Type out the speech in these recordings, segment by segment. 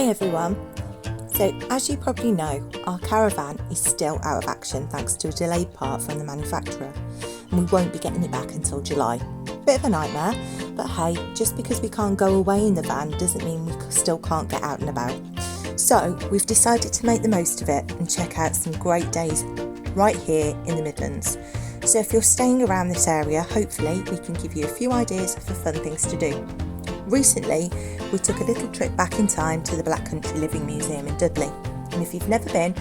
Hi everyone. So as you probably know, our caravan is still out of action thanks to a delayed part from the manufacturer, and we won't be getting it back until July. Bit of a nightmare, but hey, just because we can't go away in the van doesn't mean we still can't get out and about. So we've decided to make the most of it and check out some great days right here in the Midlands. So if you're staying around this area, hopefully we can give you a few ideas for fun things to do. Recently, we took a little trip back in time to the Black Country Living Museum in Dudley. And if you've never been,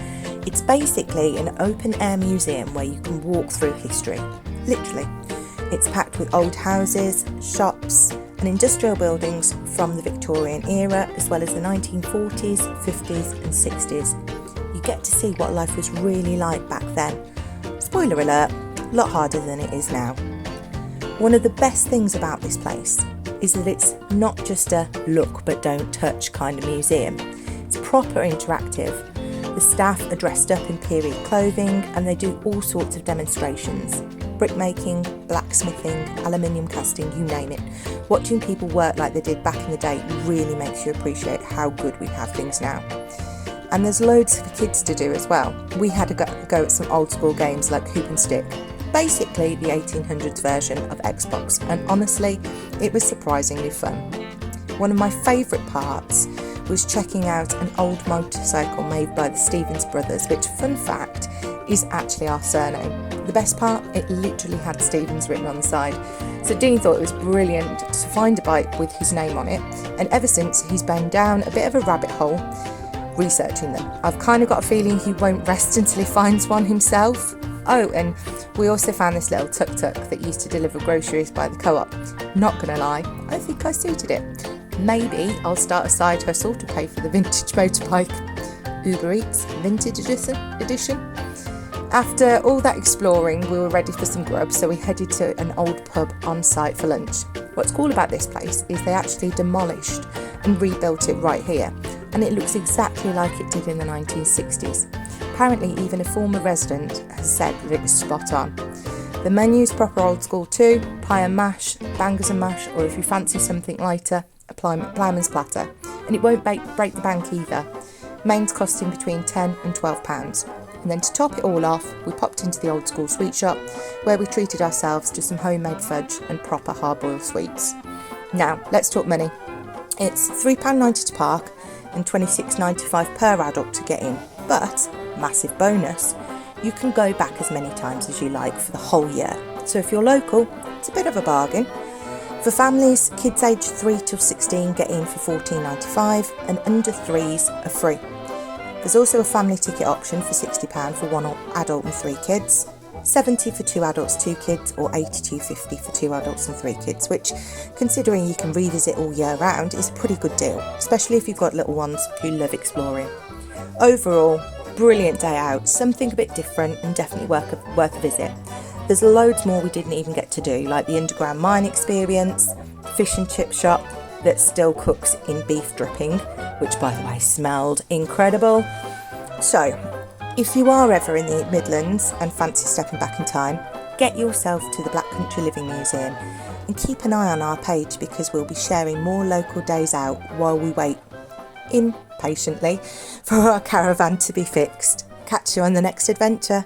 it's basically an open air museum where you can walk through history. Literally. It's packed with old houses, shops and industrial buildings from the Victorian era, as well as the 1940s, 50s and 60s. You get to see what life was really like back then. Spoiler alert, a lot harder than it is now. One of the best things about this place is that it's not just a look but don't touch kind of museum. It's proper interactive. The staff are dressed up in period clothing and they do all sorts of demonstrations. Brickmaking, blacksmithing, aluminium casting, you name it. Watching people work like they did back in the day really makes you appreciate how good we have things now. And there's loads for kids to do as well. We had a go at some old school games like hoop and stick. Basically the 1800s version of Xbox, and honestly it was surprisingly fun. One of my favourite parts was checking out an old motorcycle made by the Stevens brothers, which, fun fact, is actually our surname. The best part, it literally had Stevens written on the side. So Dean thought it was brilliant to find a bike with his name on it, and ever since he's been down a bit of a rabbit hole researching them. I've kind of got a feeling he won't rest until he finds one himself. Oh, and we also found this little tuk-tuk that used to deliver groceries by the co-op. Not gonna lie, I think I suited it. Maybe I'll start a side hustle to pay for the vintage motorbike. Uber Eats Vintage Edition. After all that exploring, we were ready for some grub, so we headed to an old pub on site for lunch. What's cool about this place is they actually demolished and rebuilt it right here, and it looks exactly like it did in the 1960s. Apparently even a former resident has said that it was spot on. The menu's proper old school too, pie and mash, bangers and mash, or if you fancy something lighter, a ploughman's platter. And it won't break the bank either. Mains costing between £10 and £12. And then to top it all off, we popped into the old school sweet shop where we treated ourselves to some homemade fudge and proper hard-boiled sweets. Now, let's talk money. It's £3.90 to park and £26.95 per adult to get in. But, massive bonus, you can go back as many times as you like for the whole year. So if you're local, it's a bit of a bargain. For families, kids aged 3 till 16 get in for £14.95 and under 3s are free. There's also a family ticket option for £60 for one adult and 3 kids, £70 for 2 adults, 2 kids, or £82.50 for 2 adults and 3 kids, which, considering you can revisit all year round, is a pretty good deal, especially if you've got little ones who love exploring. Overall, brilliant day out, something a bit different and definitely worth a visit. There's loads more we didn't even get to do, like the underground mine experience, fish and chip shop that still cooks in beef dripping, which by the way smelled incredible. So, if you are ever in the Midlands and fancy stepping back in time, get yourself to the Black Country Living Museum and keep an eye on our page because we'll be sharing more local days out while we wait impatiently for our caravan to be fixed. Catch you on the next adventure.